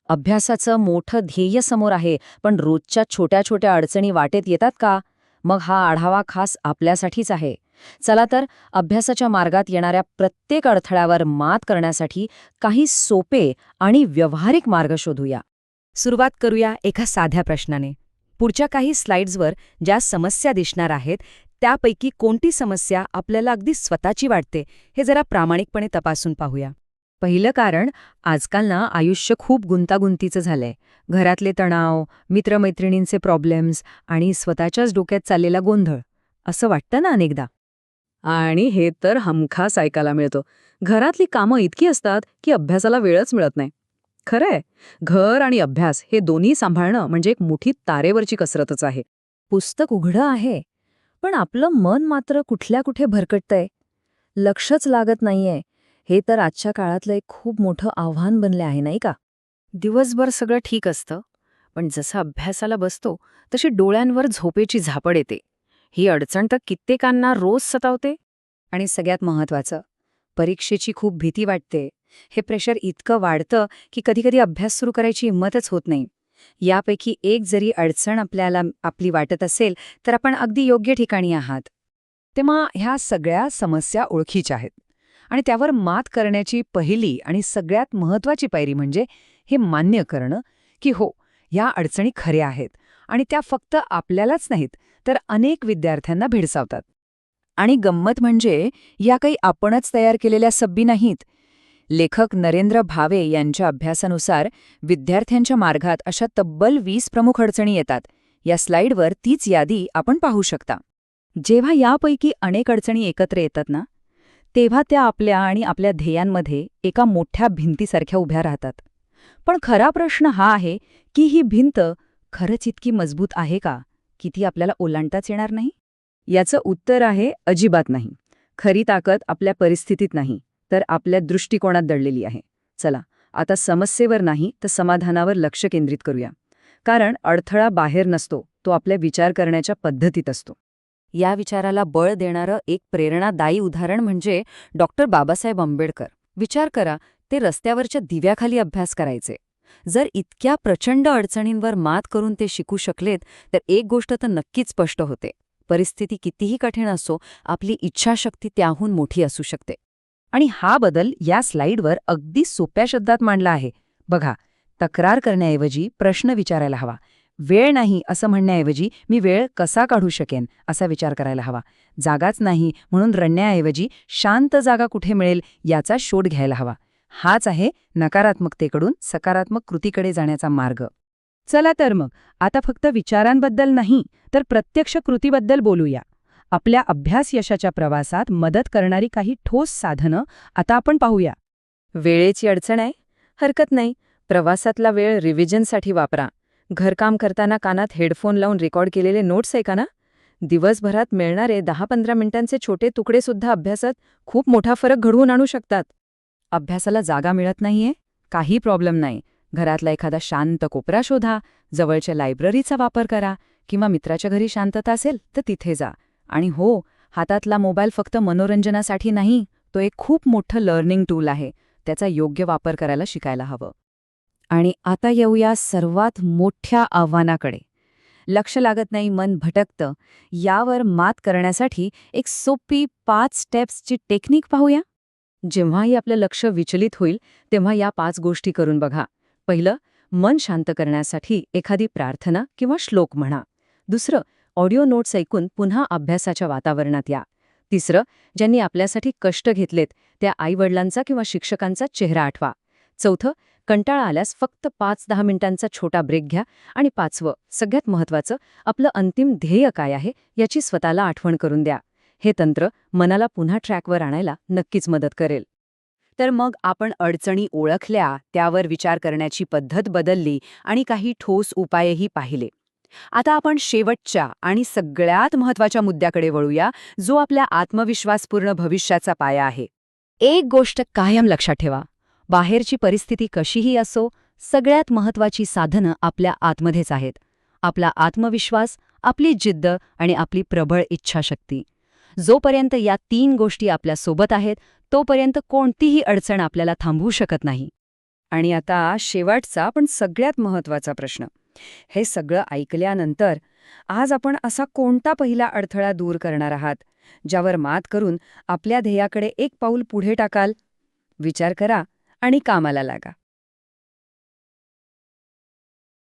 अभ्यासाचं मोठं ध्येय समोर आहे, पण रोजच्या छोट्या छोट्या अडचणी वाटेत येतात का? मग हा आढावा खास आपल्यासाठीच आहे. चला तर अभ्यासाच्या मार्गात येणाऱ्या प्रत्येक अडथळ्यावर मात करण्यासाठी काही सोपे आणि व्यावहारिक मार्ग शोधूया. सुरुवात करूया एका साध्या प्रश्नाने. पुढच्या काही स्लाइड्सवर ज्या समस्या दिसणार आहेत, त्यापैकी कोणती समस्या आपल्याला अगदी स्वतःची वाटते हे जरा प्रामाणिकपणे तपासून पाहूया. पहिलं कारण, आजकाल आयुष्य खूप गुंतागुंतीचं झालंय. घरातले तणाव, मित्रमैत्रिणींचे प्रॉब्लेम्स आणि स्वतःच्याच डोक्यात चाललेला गोंधळ, असं वाटतं ना अनेकदा. आणि हे तर हमखास ऐकायला मिळतं. घरातली कामं इतकी असतात की अभ्यासाला वेळच मिळत नाही. खरंय, घर आणि अभ्यास हे दोन्ही सांभाळणं म्हणजे एक मोठी तारेवरची कसरतच आहे. पुस्तक उघडं आहे, पण आपलं मन मात्र कुठल्या कुठे भरकटतंय. लक्षच लागत नाहीये. हे तर आजच्या काळातलं एक खूप मोठं आव्हान बनले आहे, नाही का? दिवसभर सगळं ठीक असतं, पण जसं अभ्यासाला बसतो तशी डोळ्यांवर झोपेची झापड येते. ही अडचण तर कित्येकांना रोज सतावते. आणि सगळ्यात महत्वाचं, परीक्षेची खूप भीती वाटते. हे प्रेशर इतकं वाढतं की कधीकधी अभ्यास सुरू करायची हिंमतच होत नाही. यापैकी एक जरी अडचण आपल्याला आपली वाटत असेल तर आपण अगदी योग्य ठिकाणी आहात. तेव्हा ह्या सगळ्या समस्या ओळखीच्या आहेत आणि त्यावर मात करण्याची पहिली आणि सगळ्यात महत्वाची पायरी म्हणजे हे मान्य करणं की हो, ह्या अडचणी खऱ्या आहेत आणि त्या फक्त आपल्यालाच नाहीत तर अनेक विद्यार्थ्यांना भेडसावतात. आणि गंमत म्हणजे या काही आपणच तयार केलेल्या सब्बी नाहीत. लेखक नरेंद्र भावे यांच्या अभ्यासानुसार विद्यार्थ्यांच्या मार्गात अशा तब्बल 20 प्रमुख अडचणी येतात. या स्लाइडवर तीच यादी आपण पाहू शकता. जेव्हा यापैकी अनेक अडचणी एकत्र येतात ना, तेव्हा त्या आपल्या आणि आपल्या ध्येयांमध्ये एका मोठ्या भिंतीसारख्या उभ्या राहतात. पण खरा प्रश्न हा आहे की ही भिंत खरंच इतकी मजबूत आहे का, की ती आपल्याला ओलांडताच येणार नाही? याचं उत्तर आहे अजिबात नाही. खरी ताकद आपल्या परिस्थितीत नाही, तर आपल्या दृष्टिकोनात दडलेली आहे. चला, आता समस्येवर नाही तर समाधानावर लक्ष केंद्रित करूया. कारण अडथळा बाहेर नसतो, तो आपल्या विचार करण्याच्या पद्धतीत असतो. या विचाराला बळ देणारं एक प्रेरणादायी उदाहरण म्हणजे डॉक्टर बाबासाहेब आंबेडकर. विचार करा, ते रस्त्यावरच्या दिव्याखाली अभ्यास करायचे. जर इतक्या प्रचंड अडचणींवर मात करून ते शिकू शकलेत, तर एक गोष्ट तर नक्कीच स्पष्ट होते. परिस्थिती कितीही कठीण असो, आपली इच्छाशक्ती त्याहून मोठी असू शकते. आणि हा बदल या स्लाइडवर अगदी सोप्या शब्दात मांडला आहे. बघा, तक्रार करण्याऐवजी प्रश्न विचारायला हवा. वेळ नाही असं म्हणण्याऐवजी मी वेळ कसा काढू शकेन असा विचार करायला हवा. जागाच नाही म्हणून रडण्याऐवजी शांत जागा कुठे मिळेल याचा शोध घ्यायला हवा. हाच आहे नकारात्मकतेकडून सकारात्मक कृतीकडे जाण्याचा मार्ग. चला तर मग, आता फक्त विचारांबद्दल नाही तर प्रत्यक्ष कृतीबद्दल बोलूया. आपल्या अभ्यास यशाच्या प्रवासात मदत करणारी काही ठोस साधनं आता आपण पाहूया. वेळेची अडचण आहे? हरकत नाही. प्रवासातला वेळ रिव्हिजनसाठी वापरा. घरकाम करताना कानात हेडफोन लावून रेकॉर्ड केलेले नोट्स ऐका ना. दिवसभरात मिळणारे 10-15 मिनिटांचे छोटे तुकडेसुद्धा अभ्यासात खूप मोठा फरक घडवून आणू शकतात. अभ्यासाला जागा मिळत नाहीये? काही प्रॉब्लेम नाही. घरातला एखादा शांत कोपरा शोधा, जवळच्या लायब्ररीचा वापर करा किंवा मित्राच्या घरी शांतता असेल तर तिथे जा. आणि हो, हातातला मोबाईल फक्त मनोरंजनासाठी नाही, तो एक खूप मोठं लर्निंग टूल आहे. त्याचा योग्य वापर करायला शिकायला हवं. आणि आता येऊया सर्वात मोठ्या आव्हानाकडे. लक्ष लागत नाही, मन भटकतं. यावर मात करण्यासाठी एक सोपी 5 स्टेप्सची टेक्निक पाहूया. जेव्हाही आपलं लक्ष विचलित होईल तेव्हा या 5 गोष्टी करून बघा. पहिलं, मन शांत करण्यासाठी एखादी प्रार्थना किंवा श्लोक म्हणा. दुसरं, ऑडिओ नोट्स ऐकून पुन्हा अभ्यासाच्या वातावरणात या. तिसरं, ज्यांनी आपल्यासाठी कष्ट घेतलेत त्या आईवडिलांचा किंवा शिक्षकांचा चेहरा आठवा. चौथं, कंटाळा आल्यास फक्त 5-10 मिनिटांचा छोटा ब्रेक घ्या. आणि 5वं, सगळ्यात महत्त्वाचं, आपलं अंतिम ध्येय काय आहे याची स्वतःला आठवण करून द्या. हे तंत्र मनाला पुन्हा ट्रॅकवर आणायला नक्कीच मदत करेल. तर मग आपण अडचणी ओळखल्या, त्यावर विचार करण्याची पद्धत बदलली आणि काही ठोस उपायही पाहिले. आता आपण शेवटच्या आणि सगळ्यात महत्त्वाच्या मुद्द्याकडे वळूया, जो आपल्या आत्मविश्वासपूर्ण भविष्याचा पाया आहे. एक गोष्ट कायम लक्षात ठेवा, बाहेरची परिस्थिती कशीही असो, सगळ्यात महत्त्वाची साधनं आपल्या आतमध्येच आहेत. आपला आत्मविश्वास, आपली जिद्द आणि आपली प्रबळ इच्छाशक्ती. जोपर्यंत या 3 गोष्टी आपल्या सोबत आहेत, तोपर्यंत कोणतीही अडचण आपल्याला थांबवू शकत नाही. आणि आता शेवटचा पण सगळ्यात महत्त्वाचा प्रश्न. हे सगळं ऐकल्यानंतर आज आपण असा कोणता पहिला अडथळा दूर करणार आहात, ज्यावर मात करून आपल्या ध्येयाकडे एक पाऊल पुढे टाकाल? विचार करा आणि कामाला लागा.